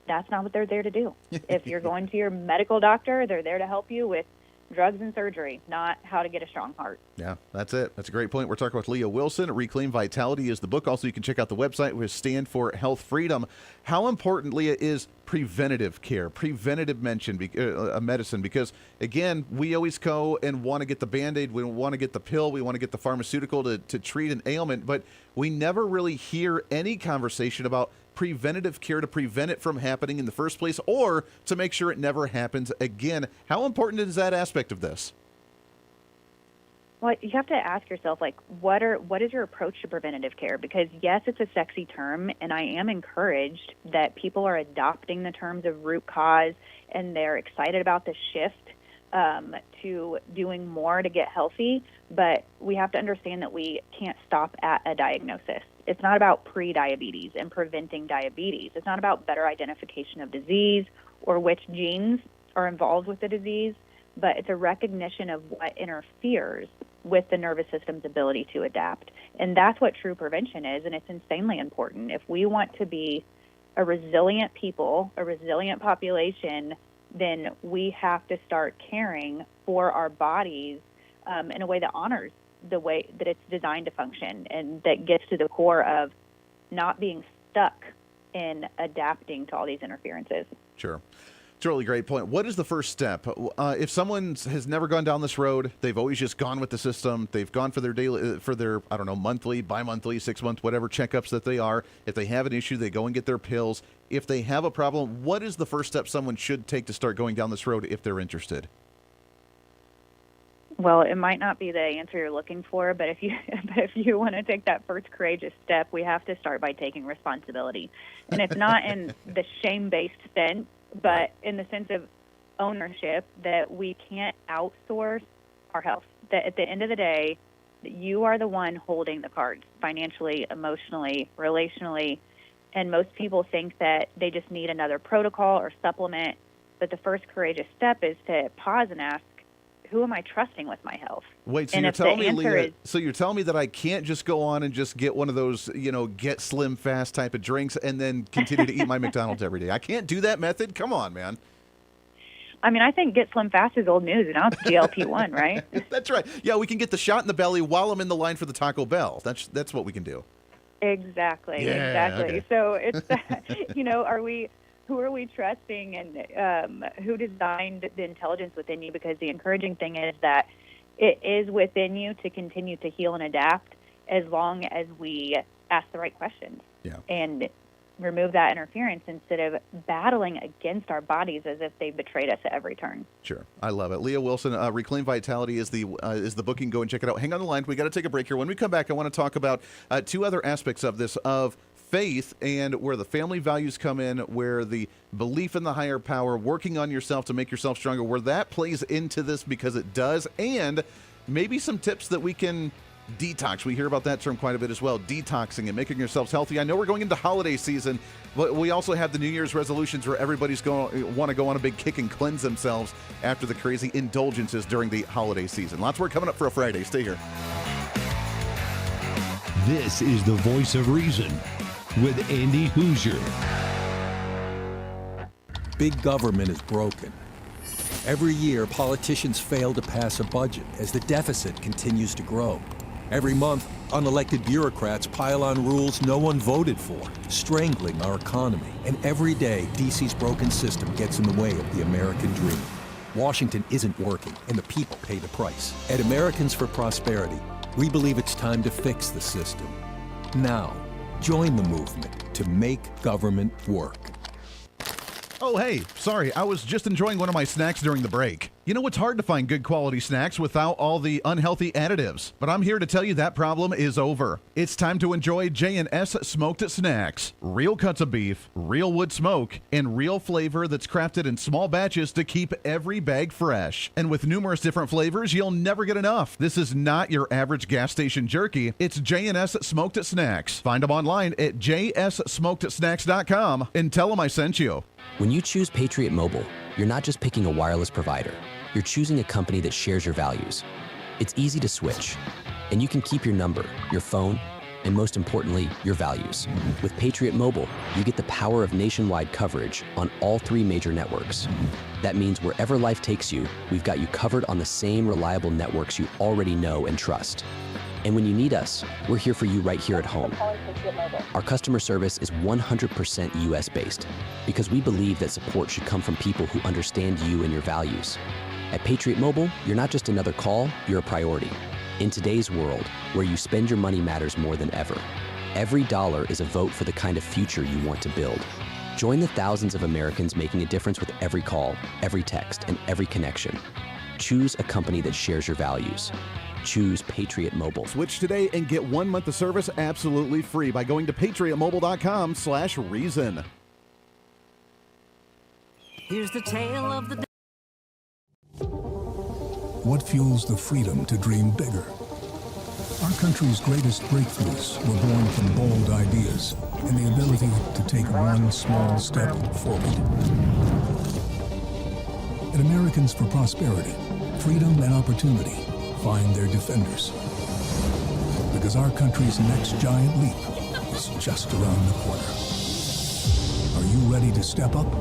that's not what they're there to do. If you're going to your medical doctor, they're there to help you with drugs and surgery, not how to get a strong heart. Yeah, that's it. That's a great point. We're talking with Leah Wilson. Reclaim Vitality is the book. Also, you can check out the website, which Stand for Health Freedom. How important, Leah, is preventative care, preventative medicine? Because, again, we always go and want to get the Band-Aid. We want to get the pill. We want to get the pharmaceutical to treat an ailment. But we never really hear any conversation about preventative care to prevent it from happening in the first place or to make sure it never happens again. How important is that aspect of this? Well, you have to ask yourself, like, what is your approach to preventative care? Because, yes, it's a sexy term, and I am encouraged that people are adopting the terms of root cause, and they're excited about the shift to doing more to get healthy. But we have to understand that we can't stop at a diagnosis. It's not about pre-diabetes and preventing diabetes. It's not about better identification of disease or which genes are involved with the disease, but it's a recognition of what interferes with the nervous system's ability to adapt. And that's what true prevention is, and it's insanely important. If we want to be a resilient people, a resilient population, then we have to start caring for our bodies in a way that honors the way that it's designed to function and that gets to the core of not being stuck in adapting to all these interferences. Sure. It's a really great point. What is the first step? If someone has never gone down this road, they've always just gone with the system, they've gone for their daily, I don't know, monthly, bi-monthly, 6-month, whatever checkups that they are. If they have an issue, they go and get their pills. If they have a problem, what is the first step someone should take to start going down this road if they're interested? Well, it might not be the answer you're looking for, but if you want to take that first courageous step, we have to start by taking responsibility. And it's not in the shame-based sense, but in the sense of ownership, that we can't outsource our health. That at the end of the day, you are the one holding the cards financially, emotionally, relationally, and most people think that they just need another protocol or supplement. But the first courageous step is to pause and ask, who am I trusting with my health? Wait, so you're telling me, Leah, so you're telling me that I can't just go on and just get one of those, get slim fast type of drinks and then continue to eat my McDonald's every day? I can't do that method? Come on, man. I mean, I think get slim fast is old news. Now it's GLP-1, right? That's right. Yeah, we can get the shot in the belly while I'm in the line for the Taco Bell. That's what we can do. Exactly. Yeah, exactly. Okay. So it's, who are we trusting, and who designed the intelligence within you? Because the encouraging thing is that it is within you to continue to heal and adapt as long as we ask the right questions and remove that interference instead of battling against our bodies as if they've betrayed us at every turn. Sure. I love it. Leah Wilson, Reclaim Vitality is the book. You can go and check it out. Hang on the line. We got to take a break here. When we come back, I want to talk about two other aspects of this, of faith and where the family values come in, where the belief in the higher power, working on yourself to make yourself stronger, where that plays into this, because it does, and maybe some tips that we can detox. We hear about that term quite a bit as well, detoxing and making yourselves healthy. I know we're going into holiday season, but we also have the New Year's resolutions where everybody's going to want to go on a big kick and cleanse themselves after the crazy indulgences during the holiday season. Lots more coming up for a Friday. Stay here. This is the Voice of Reason with Andy Hooser. Big government is broken. Every year, politicians fail to pass a budget as the deficit continues to grow. Every month, unelected bureaucrats pile on rules no one voted for, strangling our economy. And every day, DC's broken system gets in the way of the American dream. Washington isn't working, and the people pay the price. At Americans for Prosperity, we believe it's time to fix the system. Now, join the movement to make government work. Oh, hey, sorry, I was just enjoying one of my snacks during the break. You know, it's hard to find good quality snacks without all the unhealthy additives, but I'm here to tell you that problem is over. It's time to enjoy J&S Smoked Snacks. Real cuts of beef, real wood smoke, and real flavor that's crafted in small batches to keep every bag fresh. And with numerous different flavors, you'll never get enough. This is not your average gas station jerky. It's J&S Smoked Snacks. Find them online at jssmokedsnacks.com and tell them I sent you. When you choose Patriot Mobile, you're not just picking a wireless provider. You're choosing a company that shares your values. It's easy to switch, and you can keep your number, your phone, and most importantly, your values. With Patriot Mobile, you get the power of nationwide coverage on all 3 major networks. That means wherever life takes you, we've got you covered on the same reliable networks you already know and trust. And when you need us, we're here for you right here at home. Our customer service is 100% US based because we believe that support should come from people who understand you and your values. At Patriot Mobile, you're not just another call, you're a priority. In today's world, where you spend your money matters more than ever, every dollar is a vote for the kind of future you want to build. Join the thousands of Americans making a difference with every call, every text, and every connection. Choose a company that shares your values. Choose Patriot Mobile. Switch today and get 1 month of service absolutely free by going to patriotmobile.com/reason. Here's the tale of the... What fuels the freedom to dream bigger? Our country's greatest breakthroughs were born from bold ideas and the ability to take one small step forward. At Americans for Prosperity, freedom and opportunity find their defenders. Because our country's next giant leap is just around the corner. Are you ready to step up?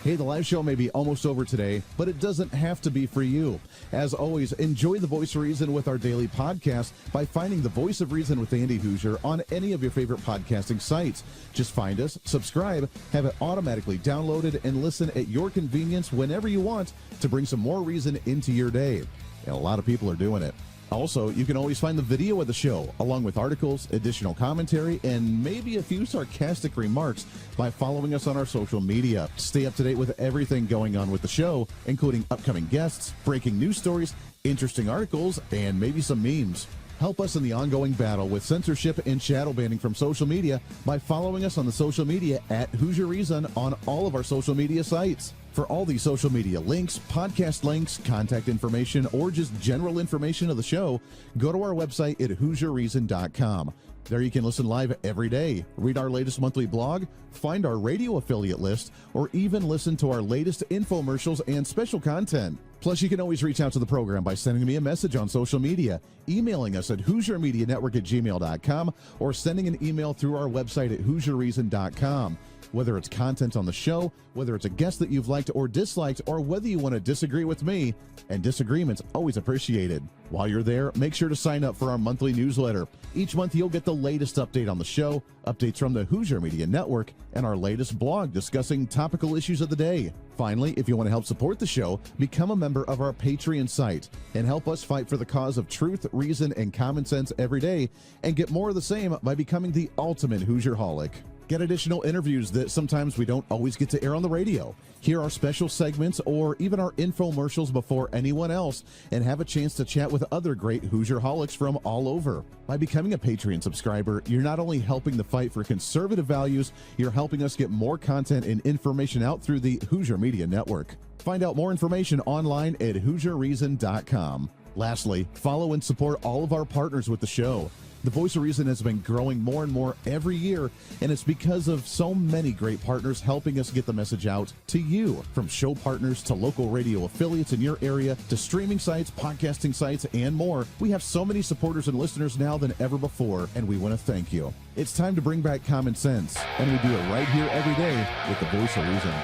Hey, the live show may be almost over today, but it doesn't have to be for you. As always, enjoy the Voice of Reason with our daily podcast by finding the Voice of Reason with Andy Hooser on any of your favorite podcasting sites. Just find us, subscribe, have it automatically downloaded, and listen at your convenience whenever you want to bring some more reason into your day. And a lot of people are doing it. Also, you can always find the video of the show, along with articles, additional commentary, and maybe a few sarcastic remarks by following us on our social media. Stay up to date with everything going on with the show, including upcoming guests, breaking news stories, interesting articles, and maybe some memes. Help us in the ongoing battle with censorship and shadow banning from social media by following us on the social media at Hooser Reason on all of our social media sites. For all the social media links, podcast links, contact information, or just general information of the show, go to our website at HooserReason.com. There you can listen live every day, read our latest monthly blog, find our radio affiliate list, or even listen to our latest infomercials and special content. Plus, you can always reach out to the program by sending me a message on social media, emailing us at HooserMediaNetwork@gmail.com, or sending an email through our website at HooserReason.com. Whether it's content on the show, whether it's a guest that you've liked or disliked, or whether you want to disagree with me, and disagreement's always appreciated. While you're there, make sure to sign up for our monthly newsletter. Each month, you'll get the latest update on the show, updates from the Hooser Media Network, and our latest blog discussing topical issues of the day. Finally, if you want to help support the show, become a member of our Patreon site and help us fight for the cause of truth, reason, and common sense every day, and get more of the same by becoming the ultimate Hoosierholic. Get additional interviews that sometimes we don't always get to air on the radio. Hear our special segments or even our infomercials before anyone else, and have a chance to chat with other great Hoosierholics from all over. By becoming a Patreon subscriber, you're not only helping the fight for conservative values, you're helping us get more content and information out through the Hooser Media Network. Find out more information online at HooserReason.com. Lastly, follow and support all of our partners with the show. The Voice of Reason has been growing more and more every year, and it's because of so many great partners helping us get the message out to you. From show partners to local radio affiliates in your area to streaming sites, podcasting sites, and more, we have so many supporters and listeners now than ever before, and we want to thank you. It's time to bring back common sense, and we do it right here every day with the Voice of Reason.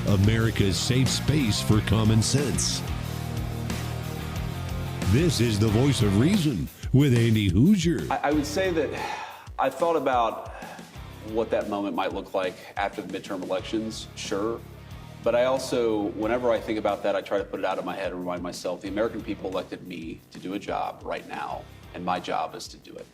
America's safe space for common sense. This is the Voice of Reason with Andy Hooser. I would say that I thought about what that moment might look like after the midterm elections, sure. But I also, whenever I think about that, I try to put it out of my head and remind myself the American people elected me to do a job right now, and my job is to do it.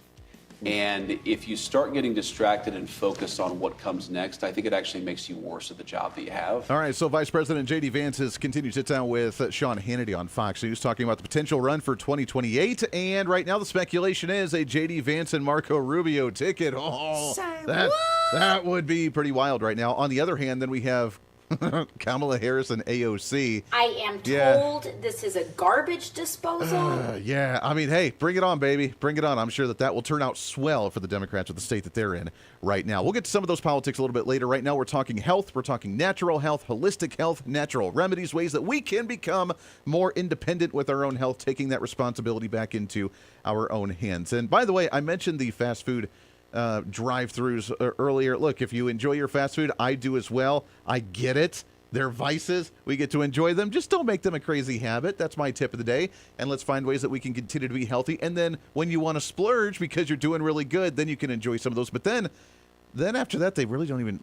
And if you start getting distracted and focused on what comes next, I think it actually makes you worse at the job that you have. All right, so Vice President J.D. Vance has continued to sit down with Sean Hannity on Fox News talking about the potential run for 2028. And right now the speculation is a J.D. Vance and Marco Rubio ticket. Oh, that would be pretty wild right now. On the other hand, then we have Kamala Harris and AOC. I am told this is a garbage disposal. Yeah, I mean, hey, bring it on, baby. Bring it on. I'm sure that will turn out swell for the Democrats with the state that they're in right now. We'll get to some of those politics a little bit later. Right now, we're talking health. We're talking natural health, holistic health, natural remedies, ways that we can become more independent with our own health, taking that responsibility back into our own hands. And by the way, I mentioned the fast food drive-thrus earlier. Look, if you enjoy your fast food, I do as well. I get it. They're vices. We get to enjoy them. Just don't make them a crazy habit. That's my tip of the day. And let's find ways that we can continue to be healthy. And then when you want to splurge because you're doing really good, then you can enjoy some of those. But then after that, they really don't even,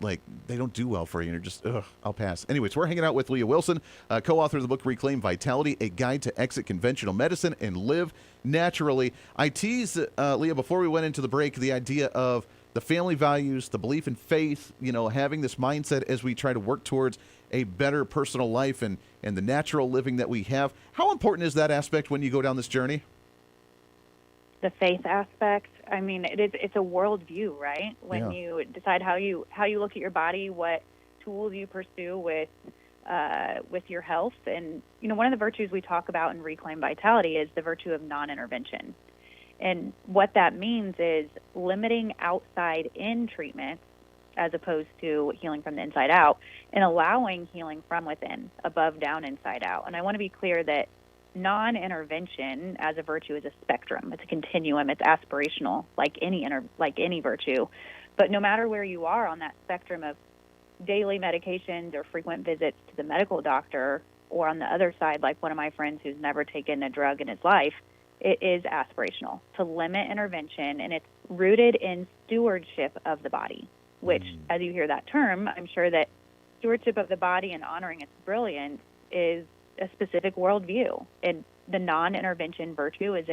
they don't do well for you. And you're just, I'll pass. Anyways, we're hanging out with Leah Wilson, co-author of the book Reclaim Vitality, A Guide to Exit Conventional Medicine and Live Naturally. I teased, Leah, before we went into the break, the idea of the family values, the belief in faith, having this mindset as we try to work towards a better personal life and the natural living that we have. How important is that aspect when you go down this journey? The faith aspect, I mean, it's a worldview, right? When you decide how you look at your body, what tools you pursue with your health. And, one of the virtues we talk about in Reclaim Vitality is the virtue of non-intervention. And what that means is limiting outside-in treatments as opposed to healing from the inside out, and allowing healing from within, above, down, inside out. And I want to be clear that non-intervention as a virtue is a spectrum. It's a continuum. It's aspirational, like any virtue. But no matter where you are on that spectrum of daily medications or frequent visits to the medical doctor, or on the other side, like one of my friends who's never taken a drug in his life, it is aspirational to limit intervention, and it's rooted in stewardship of the body, which, as you hear that term, I'm sure that stewardship of the body and honoring its brilliance is a specific worldview. And the non-intervention virtue is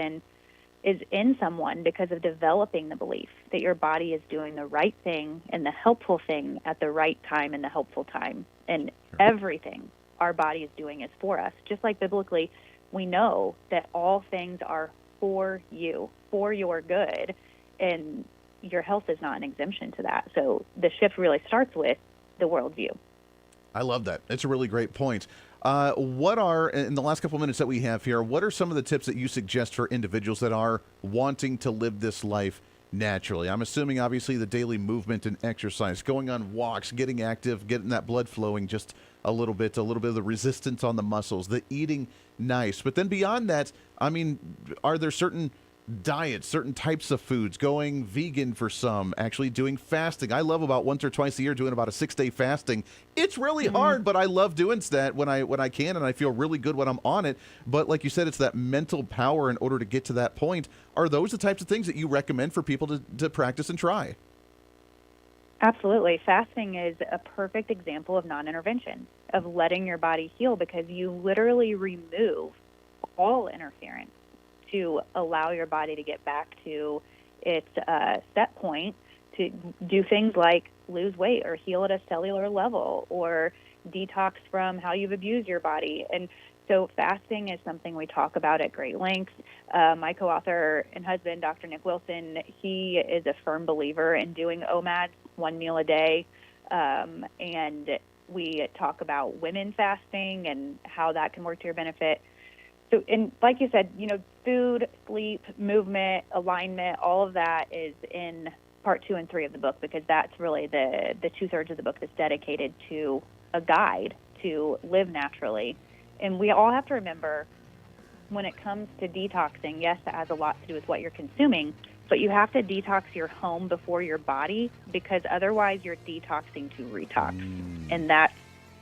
in someone because of developing the belief that your body is doing the right thing and the helpful thing at the right time and the helpful time. And everything our body is doing is for us. Just like biblically, we know that all things are for you, for your good, and your health is not an exemption to that. So the shift really starts with the worldview. I love that. It's a really great point. What are, in the last couple of minutes that we have here, what are some of the tips that you suggest for individuals that are wanting to live this life naturally? I'm assuming, obviously, the daily movement and exercise, going on walks, getting active, getting that blood flowing just a little bit of the resistance on the muscles, the eating nice. But then beyond that, I mean, are there certain diets, certain types of foods, going vegan for some, actually doing fasting? I love about once or twice a year doing about a 6-day fasting. It's really hard, but I love doing that when I can, and I feel really good when I'm on it. But like you said, it's that mental power in order to get to that point. Are those the types of things that you recommend for people to practice and try? Absolutely. Fasting is a perfect example of non-intervention, of letting your body heal, because you literally remove all interference to allow your body to get back to its set point to do things like lose weight or heal at a cellular level or detox from how you've abused your body. And so fasting is something we talk about at great lengths. My co-author and husband, Dr. Nick Wilson, he is a firm believer in doing OMADs, 1 meal a day. And we talk about women fasting and how that can work to your benefit. So, and like you said, food, sleep, movement, alignment, all of that is in part 2 and 3 of the book, because that's really the 2/3 of the book that's dedicated to a guide to live naturally. And we all have to remember, when it comes to detoxing, yes, that has a lot to do with what you're consuming, but you have to detox your home before your body, because otherwise you're detoxing to retox. And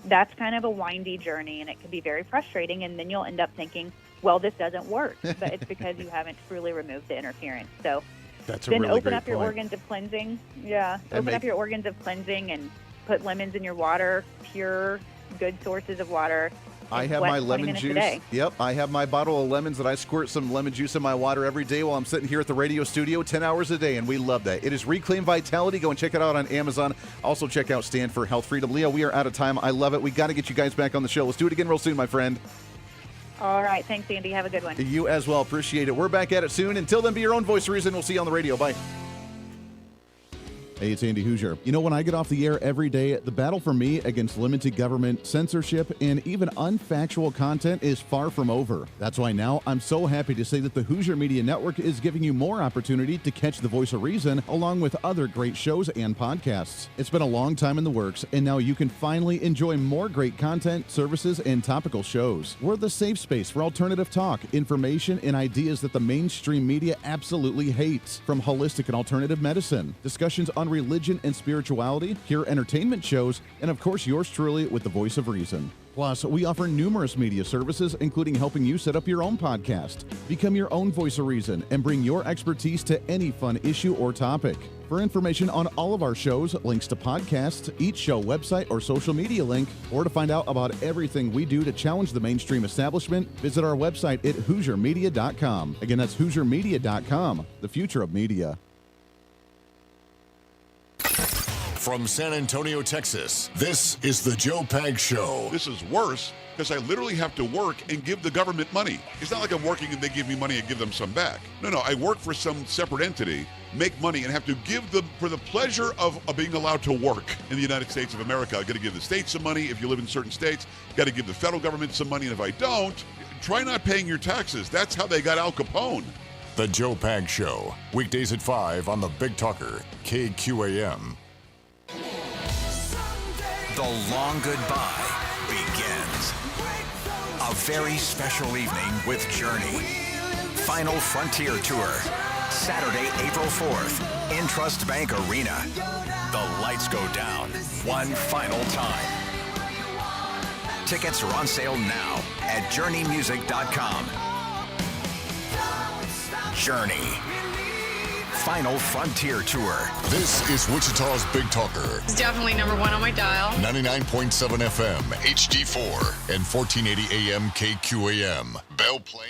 that's kind of a windy journey, and it can be very frustrating, and then you'll end up thinking, well, this doesn't work, but it's because you haven't truly removed the interference. So that's then really open up your point. organs of cleansing. Yeah, open up your organs of cleansing and put lemons in your water, pure, good sources of water. I have my lemon juice. Yep, I have my bottle of lemons that I squirt some lemon juice in my water every day while I'm sitting here at the radio studio 10 hours a day, and we love that. It is Reclaim Vitality. Go and check it out on Amazon. Also check out Stand for Health Freedom. Leah, we are out of time. I love it. We got to get you guys back on the show. Let's do it again real soon, my friend. All right. Thanks, Andy. Have a good one. You as well. Appreciate it. We're back at it soon. Until then, be your own voice of reason. We'll see you on the radio. Bye. Hey, it's Andy Hooser. You know, when I get off the air every day, the battle for me against limited government, censorship, and even unfactual content is far from over. That's why now I'm so happy to say that the Hooser Media Network is giving you more opportunity to catch the voice of reason along with other great shows and podcasts. It's been a long time in the works, and now you can finally enjoy more great content, services, and topical shows. We're the safe space for alternative talk, information, and ideas that the mainstream media absolutely hates. From holistic and alternative medicine, discussions on religion and spirituality, pure entertainment shows, and of course yours truly with the voice of reason. Plus, we offer numerous media services, including helping you set up your own podcast, become your own voice of reason, and bring your expertise to any fun issue or topic. For information on all of our shows, links to podcasts, each show website or social media link, or to find out about everything we do to challenge the mainstream establishment, visit our website at HooserMedia.com. Again, that's HooserMedia.com, the future of media. From San Antonio, Texas, this is the Joe Pags Show. This is worse because I literally have to work and give the government money. It's not like I'm working and they give me money and give them some back. No, I work for some separate entity, make money, and have to give them for the pleasure of being allowed to work in the United States of America. I've got to give the states some money if you live in certain states. Got to give the federal government some money, and if I don't, try not paying your taxes. That's how they got Al Capone. The Joe Pags Show, weekdays at 5 on the Big Talker, KQAM. The long goodbye begins. A very special evening with Journey. Final Frontier Tour. Saturday, April 4th in Trust Bank Arena. The lights go down one final time. Tickets are on sale now at journeymusic.com. Journey. Final Frontier Tour. This is Wichita's Big Talker. It's definitely number one on my dial. 99.7 FM, HD4, and 1480 AM KQAM. Belle Plaine.